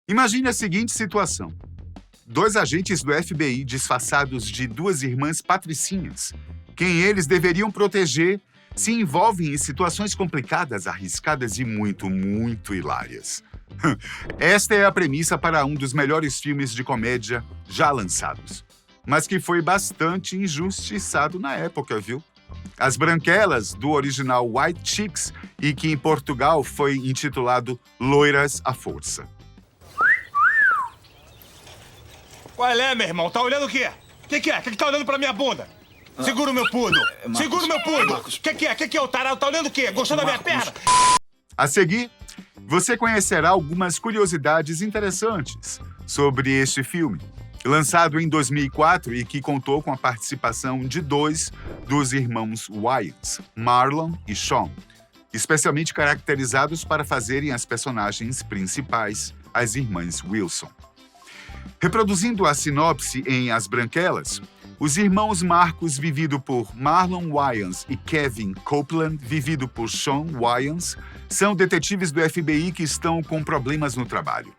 Imagine a seguinte situação. Dois agentes do FBI disfarçados de duas irmãs patricinhas, quem eles deveriam proteger, se envolvem em situações complicadas, arriscadas e muito, muito hilárias. Esta é a premissa para um dos melhores filmes de comédia já lançados, mas que foi bastante injustiçado na época, viu? As Branquelas, do original White Chicks, e que em Portugal foi intitulado Loiras à Força. Qual é, meu irmão? Tá olhando o quê? O que é? O que tá olhando pra minha bunda? Segura o meu pudo! Segura o meu pudo! O que é, o tarado? Tá olhando o quê? Gostou da minha perna? A seguir, você conhecerá algumas curiosidades interessantes sobre este filme, lançado em 2004 e que contou com a participação de dois dos irmãos Wayans, Marlon e Sean, especialmente caracterizados para fazerem as personagens principais, as irmãs Wilson. Reproduzindo a sinopse em As Branquelas, os irmãos Marcos, vivido por Marlon Wayans, e Kevin Copeland, vivido por Sean Wayans, são detetives do FBI que estão com problemas no trabalho.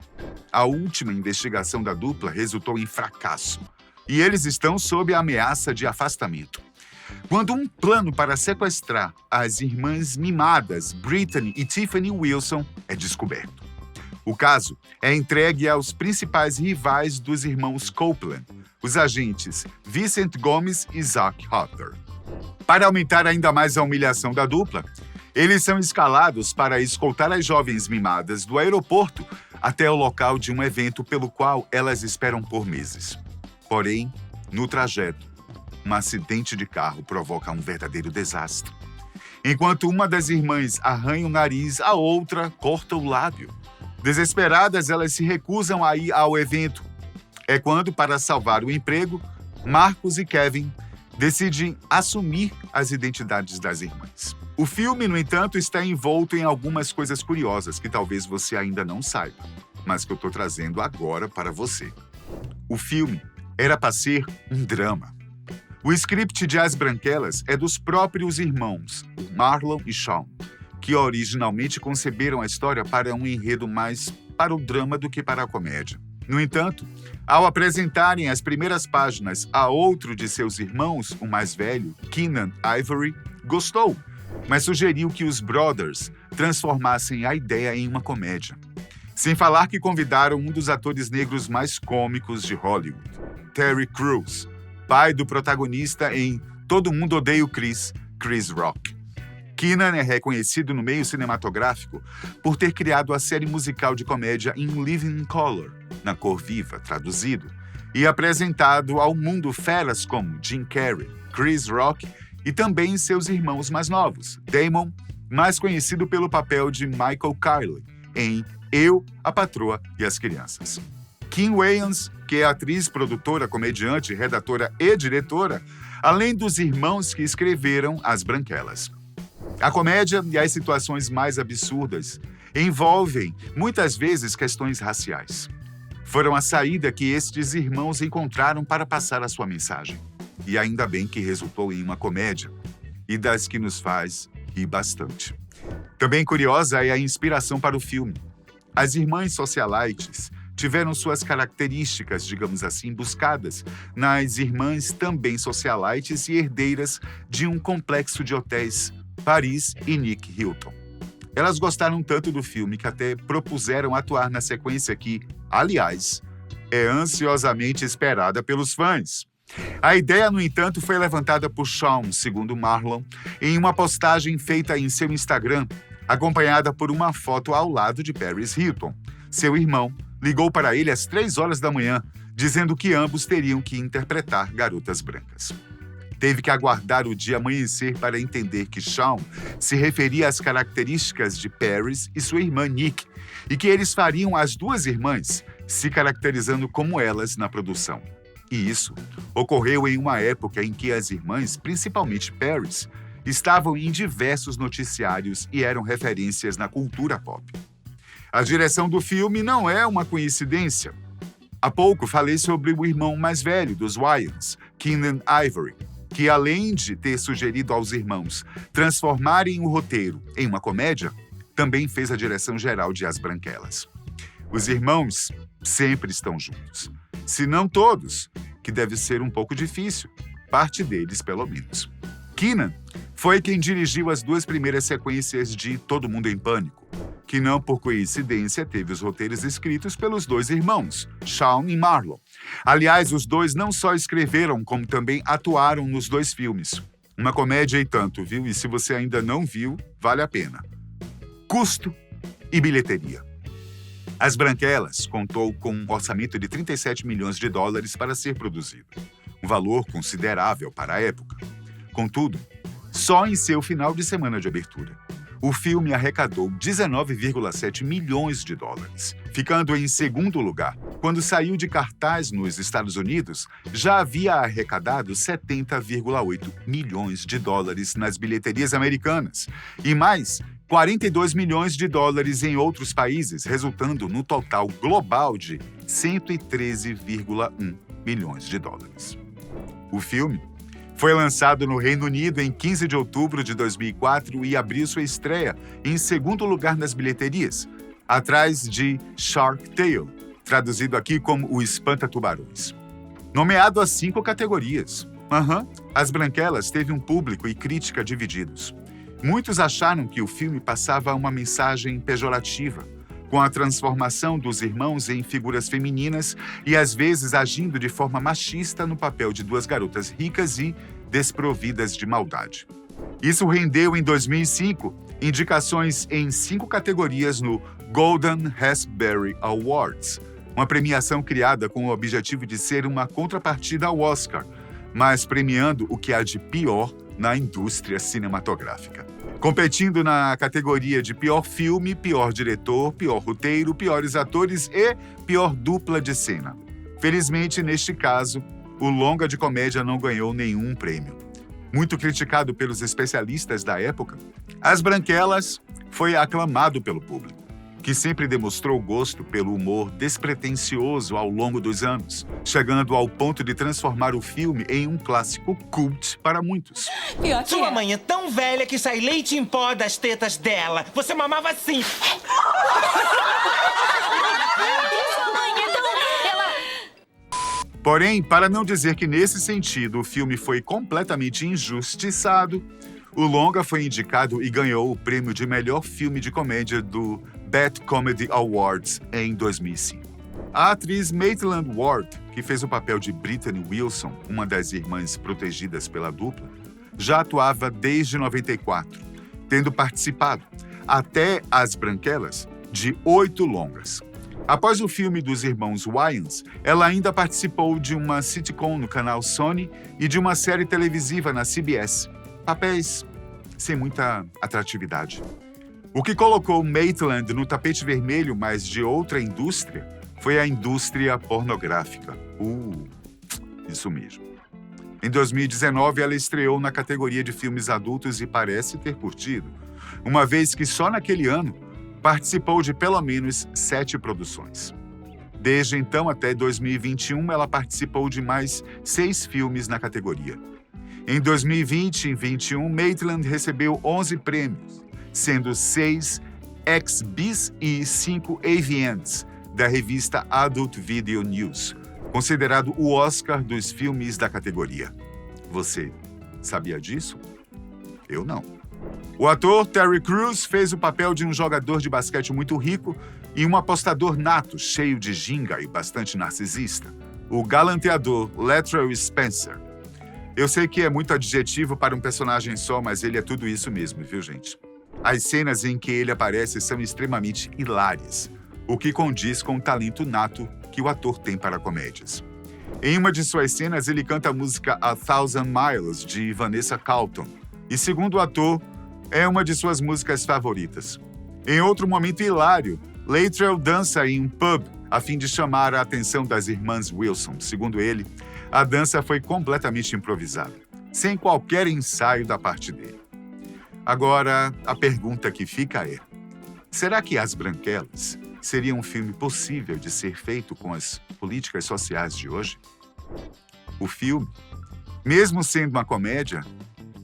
A última investigação da dupla resultou em fracasso e eles estão sob a ameaça de afastamento. Quando um plano para sequestrar as irmãs mimadas Brittany e Tiffany Wilson é descoberto. O caso é entregue aos principais rivais dos irmãos Copeland, os agentes Vincent Gomes e Zach Hutter. Para aumentar ainda mais a humilhação da dupla, eles são escalados para escoltar as jovens mimadas do aeroporto até o local de um evento pelo qual elas esperam por meses. Porém, no trajeto, um acidente de carro provoca um verdadeiro desastre. Enquanto uma das irmãs arranha o nariz, a outra corta o lábio. Desesperadas, elas se recusam a ir ao evento. É quando, para salvar o emprego, Marcos e Kevin decidem assumir as identidades das irmãs. O filme, no entanto, está envolto em algumas coisas curiosas que talvez você ainda não saiba, mas que eu estou trazendo agora para você. O filme era para ser um drama. O script de As Branquelas é dos próprios irmãos, Marlon e Sean, que originalmente conceberam a história para um enredo mais para o drama do que para a comédia. No entanto, ao apresentarem as primeiras páginas a outro de seus irmãos, o mais velho, Keenan Ivory, gostou, mas sugeriu que os brothers transformassem a ideia em uma comédia. Sem falar que convidaram um dos atores negros mais cômicos de Hollywood, Terry Crews, pai do protagonista em Todo Mundo Odeia o Chris Rock. Keenan é reconhecido no meio cinematográfico por ter criado a série musical de comédia In Living Color, na cor viva, traduzido, e apresentado ao mundo feras como Jim Carrey, Chris Rock e também seus irmãos mais novos, Damon, mais conhecido pelo papel de Michael Kyle, em Eu, a Patroa e as Crianças. Kim Wayans, que é atriz, produtora, comediante, redatora e diretora, além dos irmãos que escreveram As Branquelas. A comédia e as situações mais absurdas envolvem, muitas vezes, questões raciais. Foram a saída que estes irmãos encontraram para passar a sua mensagem. E ainda bem que resultou em uma comédia, e das que nos faz rir bastante. Também curiosa é a inspiração para o filme. As irmãs socialites tiveram suas características, digamos assim, buscadas nas irmãs também socialites e herdeiras de um complexo de hotéis Paris e Nick Hilton. Elas gostaram tanto do filme que até propuseram atuar na sequência que, aliás, é ansiosamente esperada pelos fãs. A ideia, no entanto, foi levantada por Sean, segundo Marlon, em uma postagem feita em seu Instagram, acompanhada por uma foto ao lado de Paris Hilton. Seu irmão ligou para ele às 3 horas da manhã, dizendo que ambos teriam que interpretar garotas brancas. Teve que aguardar o dia amanhecer para entender que Sean se referia às características de Paris e sua irmã Nick, e que eles fariam as duas irmãs se caracterizando como elas na produção. E isso ocorreu em uma época em que as irmãs, principalmente Paris, estavam em diversos noticiários e eram referências na cultura pop. A direção do filme não é uma coincidência. Há pouco falei sobre o irmão mais velho dos Wayans, Keenan Ivory, que além de ter sugerido aos irmãos transformarem o roteiro em uma comédia, também fez a direção geral de As Branquelas. Os irmãos sempre estão juntos. Se não todos, que deve ser um pouco difícil. Parte deles, pelo menos. Keenan foi quem dirigiu as 2 primeiras sequências de Todo Mundo em Pânico, que não por coincidência teve os roteiros escritos pelos 2 irmãos, Sean e Marlon. Aliás, os 2 não só escreveram, como também atuaram nos 2 filmes. Uma comédia e tanto, viu? E se você ainda não viu, vale a pena. Custo e bilheteria. As Branquelas contou com um orçamento de 37 milhões de dólares para ser produzido. Um valor considerável para a época. Contudo, só em seu final de semana de abertura, o filme arrecadou 19,7 milhões de dólares, ficando em segundo lugar. Quando saiu de cartaz nos Estados Unidos, já havia arrecadado 70,8 milhões de dólares nas bilheterias americanas e mais 42 milhões de dólares em outros países, resultando no total global de 113,1 milhões de dólares. O filme foi lançado no Reino Unido em 15 de outubro de 2004 e abriu sua estreia em segundo lugar nas bilheterias, atrás de Shark Tale, traduzido aqui como O Espanta-Tubarões. Nomeado a 5 categorias. As Branquelas teve um público e crítica divididos. Muitos acharam que o filme passava uma mensagem pejorativa, com a transformação dos irmãos em figuras femininas e às vezes agindo de forma machista no papel de 2 garotas ricas e desprovidas de maldade. Isso rendeu, em 2005, indicações em 5 categorias no Golden Raspberry Awards, uma premiação criada com o objetivo de ser uma contrapartida ao Oscar, mas premiando o que há de pior na indústria cinematográfica. Competindo na categoria de pior filme, pior diretor, pior roteiro, piores atores e pior dupla de cena. Felizmente, neste caso, o longa de comédia não ganhou nenhum prêmio. Muito criticado pelos especialistas da época, As Branquelas foi aclamado pelo público, que sempre demonstrou gosto pelo humor despretensioso ao longo dos anos, chegando ao ponto de transformar o filme em um clássico cult para muitos. Pior que Sua mãe é tão velha que sai leite em pó das tetas dela. Você mamava assim. Porém, para não dizer que nesse sentido o filme foi completamente injustiçado, o longa foi indicado e ganhou o prêmio de melhor filme de comédia do Bad Comedy Awards em 2005. A atriz Maitland Ward, que fez o papel de Brittany Wilson, uma das irmãs protegidas pela dupla, já atuava desde 94, tendo participado, até As Branquelas, de 8 longas. Após o filme dos irmãos Wayans, ela ainda participou de uma sitcom no canal Sony e de uma série televisiva na CBS. Papéis sem muita atratividade. O que colocou Maitland no tapete vermelho, mas de outra indústria, foi a indústria pornográfica. Isso mesmo. Em 2019, ela estreou na categoria de filmes adultos e parece ter curtido, uma vez que só naquele ano participou de pelo menos 7 produções. Desde então até 2021, ela participou de mais 6 filmes na categoria. Em 2020 e 2021, Maitland recebeu 11 prêmios, sendo 6 ex-bis e 5 AVNs, da revista Adult Video News, considerado o Oscar dos filmes da categoria. Você sabia disso? Eu não. O ator Terry Crews fez o papel de um jogador de basquete muito rico e um apostador nato, cheio de ginga e bastante narcisista, o galanteador Latrell Spencer. Eu sei que é muito adjetivo para um personagem só, mas ele é tudo isso mesmo, viu, gente? As cenas em que ele aparece são extremamente hilárias, o que condiz com o talento nato que o ator tem para comédias. Em uma de suas cenas, ele canta a música A Thousand Miles, de Vanessa Carlton, e, segundo o ator, é uma de suas músicas favoritas. Em outro momento hilário, Latrell dança em um pub a fim de chamar a atenção das irmãs Wilson. Segundo ele, a dança foi completamente improvisada, sem qualquer ensaio da parte dele. Agora, a pergunta que fica é: será que As Branquelas seria um filme possível de ser feito com as políticas sociais de hoje? O filme, mesmo sendo uma comédia,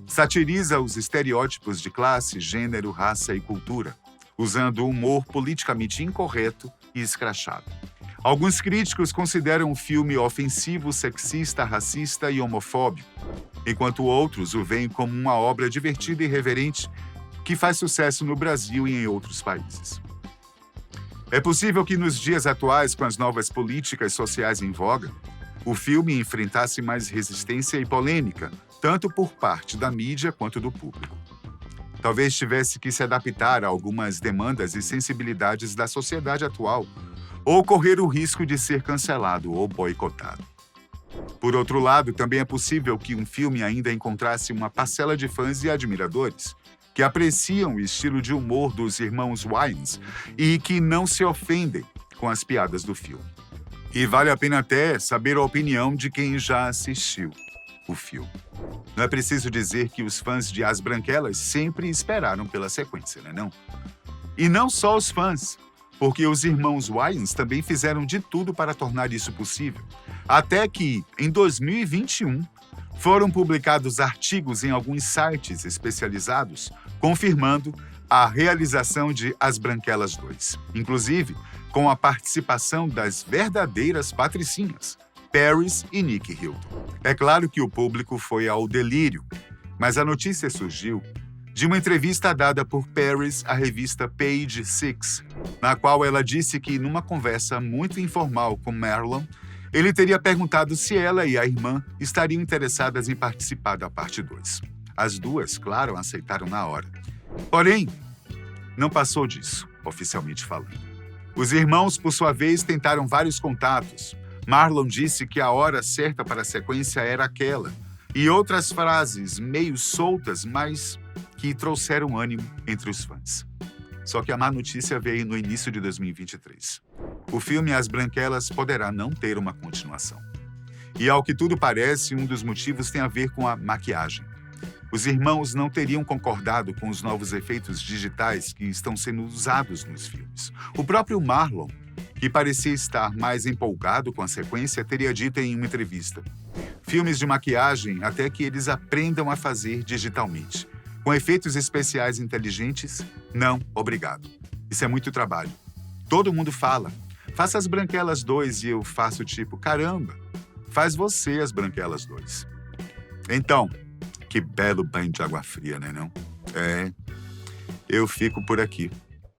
satiriza os estereótipos de classe, gênero, raça e cultura, usando o humor politicamente incorreto e escrachado. Alguns críticos consideram o filme ofensivo, sexista, racista e homofóbico, enquanto outros o veem como uma obra divertida e irreverente que faz sucesso no Brasil e em outros países. É possível que nos dias atuais, com as novas políticas sociais em voga, o filme enfrentasse mais resistência e polêmica, tanto por parte da mídia quanto do público. Talvez tivesse que se adaptar a algumas demandas e sensibilidades da sociedade atual, ou correr o risco de ser cancelado ou boicotado. Por outro lado, também é possível que um filme ainda encontrasse uma parcela de fãs e admiradores que apreciam o estilo de humor dos irmãos Wayans e que não se ofendem com as piadas do filme. E vale a pena até saber a opinião de quem já assistiu o filme. Não é preciso dizer que os fãs de As Branquelas sempre esperaram pela sequência, não? E não só os fãs, porque os irmãos Wayans também fizeram de tudo para tornar isso possível. Até que, em 2021, foram publicados artigos em alguns sites especializados confirmando a realização de As Branquelas 2. Inclusive, com a participação das verdadeiras patricinhas, Paris e Nick Hilton. É claro que o público foi ao delírio, mas a notícia surgiu de uma entrevista dada por Paris à revista Page Six, na qual ela disse que, numa conversa muito informal com Marlon, ele teria perguntado se ela e a irmã estariam interessadas em participar da parte 2. As duas, claro, aceitaram na hora. Porém, não passou disso, oficialmente falando. Os irmãos, por sua vez, tentaram vários contatos. Marlon disse que a hora certa para a sequência era aquela, e outras frases meio soltas, mas que trouxeram ânimo entre os fãs. Só que a má notícia veio no início de 2023. O filme As Branquelas poderá não ter uma continuação. E, ao que tudo parece, um dos motivos tem a ver com a maquiagem. Os irmãos não teriam concordado com os novos efeitos digitais que estão sendo usados nos filmes. O próprio Marlon, que parecia estar mais empolgado com a sequência, teria dito em uma entrevista: filmes de maquiagem até que eles aprendam a fazer digitalmente. Com efeitos especiais inteligentes, não, obrigado. Isso é muito trabalho. Todo mundo fala, faça As Branquelas 2 e eu faço tipo, caramba, faz você As Branquelas 2. Então, que belo banho de água fria, né não? Eu fico por aqui.